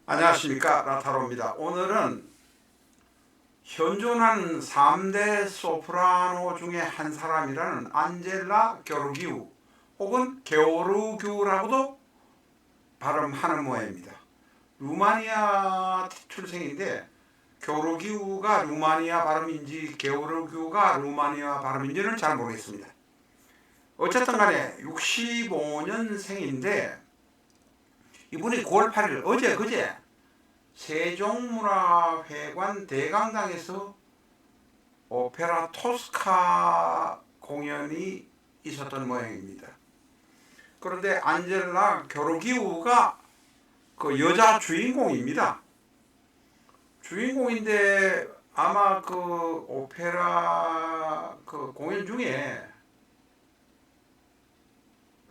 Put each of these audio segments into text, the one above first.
안녕하십니까, 라타로입니다. 오늘은 현존하는 3대 소프라노 중에 한 사람이라는 안젤라 게오르기우 혹은 게오르기우라고도 발음하는 모양입니다. 루마니아 출생인데 게오르기우가 루마니아 발음인지 게오르기우가 루마니아 발음인지는 잘 모르겠습니다. 어쨌든 간에 65년생인데 이분이 9월 8일 그제 세종문화회관 대강당에서 오페라 토스카 공연이 있었던 모양입니다. 그런데 안젤라 게오르기우가 그 여자 주인공입니다. 주인공인데 아마 그 오페라 그 공연 중에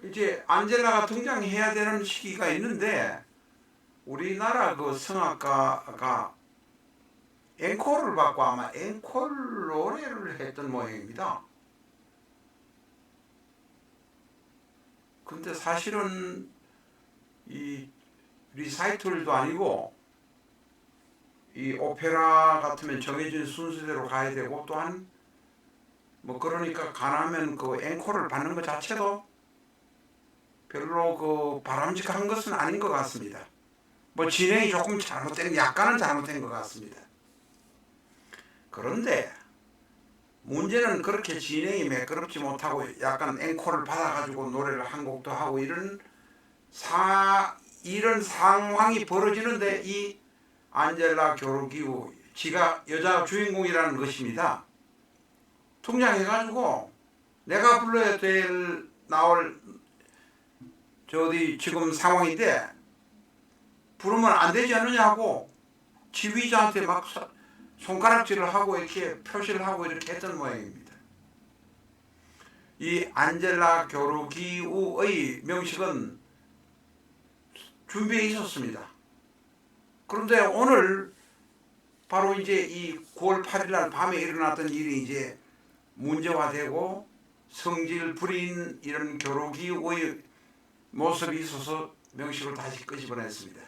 이제 안젤라가 등장해야 되는 시기가 있는데 우리나라 그 성악가가 앵콜을 받고 아마 앵콜 노래를 했던 모양입니다. 근데 사실은 이 리사이틀도 아니고 이 오페라 같으면 정해진 순서대로 가야 되고 또한 뭐 그러니까 가능하면 그 앵콜을 받는 것 자체도 별로 그 바람직한 것은 아닌 것 같습니다. 뭐 진행이 조금 약간은 잘못된 것 같습니다. 그런데 문제는 그렇게 진행이 매끄럽지 못하고 약간 앵콜을 받아가지고 노래를 한 곡도 하고 이런 상황이 벌어지는데 이 안젤라 게오르기우 지가 여자 주인공이라는 것입니다. 등장해가지고 내가 불러야 나올 지금 상황인데 부르면 안 되지 않느냐고 지휘자한테 막 손가락질을 하고 이렇게 표시를 하고 이렇게 했던 모양입니다. 이 안젤라 게오르기우의 명식은 준비해 있었습니다. 그런데 오늘 바로 이제 이 9월 8일 날 밤에 일어났던 일이 이제 문제화되고 성질 부린 이런 게오르기우의 모습이 있어서 명식을 다시 끄집어냈습니다.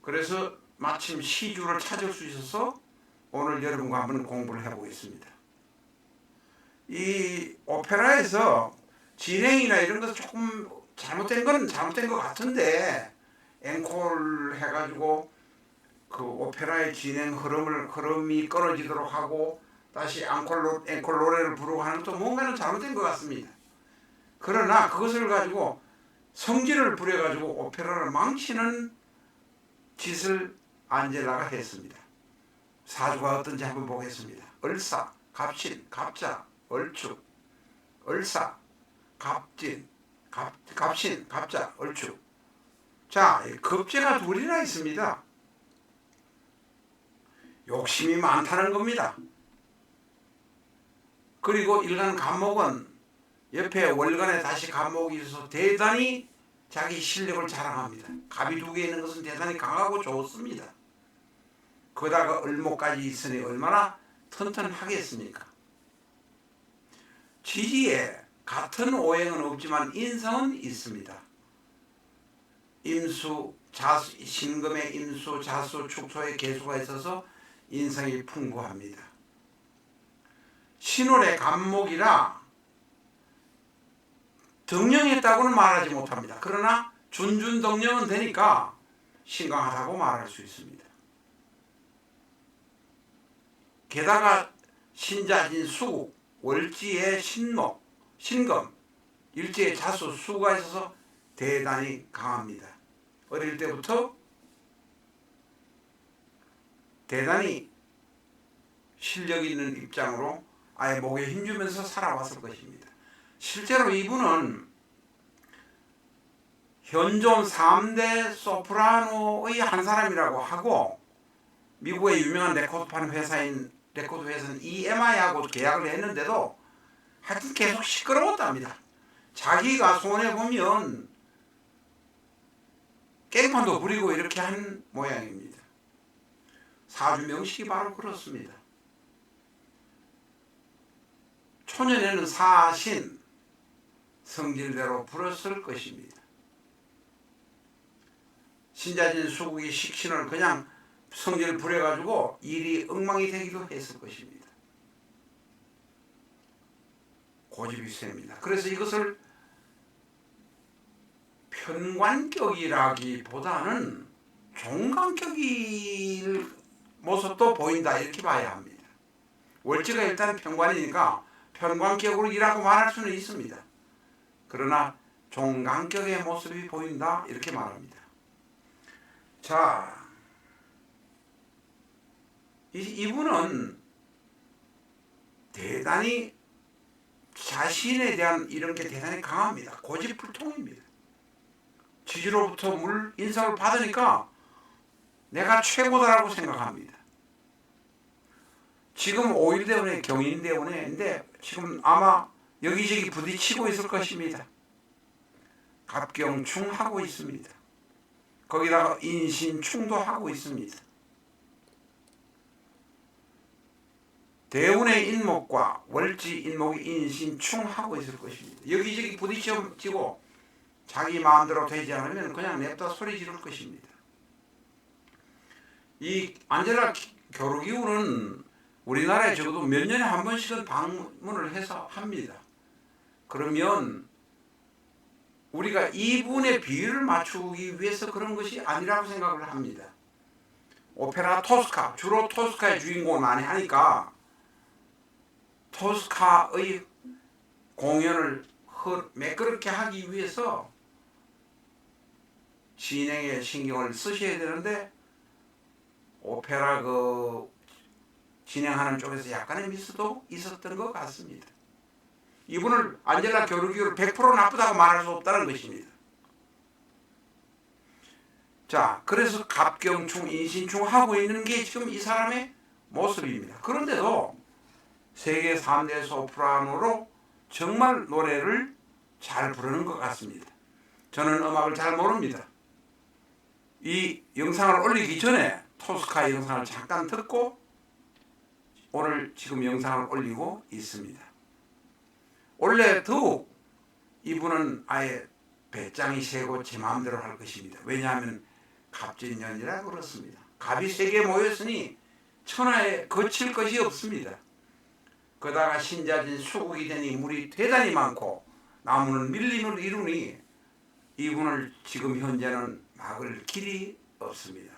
그래서 마침 시주를 찾을 수 있어서 오늘 여러분과 한번 공부를 해보겠습니다. 이 오페라에서 진행이나 이런 것 조금 잘못된 건 잘못된 것 같은데 앵콜 해가지고 그 오페라의 진행 흐름이 끊어지도록 하고 다시 앵콜 노래를 부르고 하는 또 뭔가는 잘못된 것 같습니다. 그러나 그것을 가지고 성질을 부려가지고 오페라를 망치는 짓을 안젤라가 했습니다. 사주가 어떤지 한번 보겠습니다. 을사, 갑신, 갑자, 얼축, 을사, 갑진, 갑신, 갑자, 얼축. 자, 급제가 둘이나 있습니다. 욕심이 많다는 겁니다. 그리고 일간 간목은 옆에 월간에 다시 간목이 있어서 대단히 자기 실력을 자랑합니다. 갑이 두 개 있는 것은 대단히 강하고 좋습니다. 거기다가 을목까지 있으니 얼마나 튼튼하겠습니까? 지지에 같은 오행은 없지만 인성은 있습니다. 임수, 자수, 신금의 임수, 자수, 축토의 개수가 있어서 인성이 풍부합니다. 신월의 간목이라 덕령했다고는 말하지 못합니다. 그러나 준준덕령은 되니까 신강하다고 말할 수 있습니다. 게다가 신자진 수국, 월지의 신목, 신금, 일지의 자수, 수가 있어서 대단히 강합니다. 어릴 때부터 대단히 실력 있는 입장으로 아예 목에 힘주면서 살아왔을 것입니다. 실제로 이분은 현존 3대 소프라노의 한 사람이라고 하고 미국의 유명한 레코드 회사는 EMI하고 계약을 했는데도 하여튼 계속 시끄러웠답니다. 자기가 손해보면 깽판도 부리고 이렇게 한 모양입니다. 사주 명식이 바로 그렇습니다. 초년에는 사신, 성질대로 불었을 것입니다. 신자진 수국이 식신을 그냥 성질 부려가지고 일이 엉망이 되기도 했을 것입니다. 고집이 셉니다. 그래서 이것을 편관격이라기보다는 종관격일 모습도 보인다 이렇게 봐야 합니다. 월지가 일단 편관이니까 편관격으로 일하고 말할 수는 있습니다. 그러나 종관격의 모습이 보인다 이렇게 말합니다. 자, 이분은 대단히 자신에 대한 이런 게 대단히 강합니다. 고집불통입니다. 지지로부터 인사를 받으니까 내가 최고다라고 생각합니다. 지금 5.1대운에 경인대운에인데 지금 아마 여기저기 부딪히고 있을 것입니다. 갑경충 하고 있습니다. 거기다가 인신충도 하고 있습니다. 대운의 인목과 월지 인목이 인신충 하고 있을 것입니다. 여기저기 부딪히고 자기 마음대로 되지 않으면 그냥 냅다 소리 지를 것입니다. 이 안젤라 겨루기운은 우리나라에 적어도 몇 년에 한 번씩은 방문을 해서 합니다. 그러면 우리가 이분의 비율을 맞추기 위해서 그런 것이 아니라고 생각을 합니다. 오페라 토스카, 주로 토스카의 주인공을 많이 하니까 토스카의 공연을 매끄럽게 하기 위해서 진행에 신경을 쓰셔야 되는데 오페라 진행하는 쪽에서 약간의 미스도 있었던 것 같습니다. 이분을 안젤라 겨루기를 100% 나쁘다고 말할 수 없다는 것입니다. 자, 그래서 갑경충, 인신충 하고 있는 게 지금 이 사람의 모습입니다. 그런데도 세계 3대 소프라노로 정말 노래를 잘 부르는 것 같습니다. 저는 음악을 잘 모릅니다. 이 영상을 올리기 전에 토스카 영상을 잠깐 듣고 오늘 지금 영상을 올리고 있습니다. 원래 더욱 이분은 아예 배짱이 세고 제 마음대로 할 것입니다. 왜냐하면 갑진년이라 그렇습니다. 갑이 3개 모였으니 천하에 거칠 것이 없습니다. 그러다가 신자진 수국이 되니 물이 대단히 많고 나무는 밀림을 이루니 이분을 지금 현재는 막을 길이 없습니다.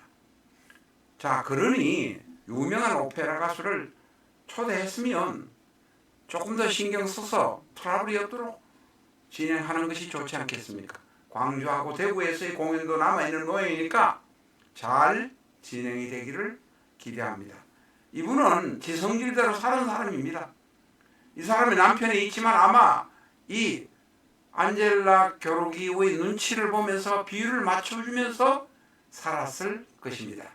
자, 그러니 유명한 오페라 가수를 초대했으면 조금 더 신경 써서 트러블이 없도록 진행하는 것이 좋지 않겠습니까? 광주하고 대구에서의 공연도 남아있는 모양이니까 잘 진행이 되기를 기대합니다. 이분은 지 성질대로 사는 사람입니다. 이 사람이 남편이 있지만 아마 이 안젤라 겨루기의 눈치를 보면서 비율을 맞춰주면서 살았을 것입니다.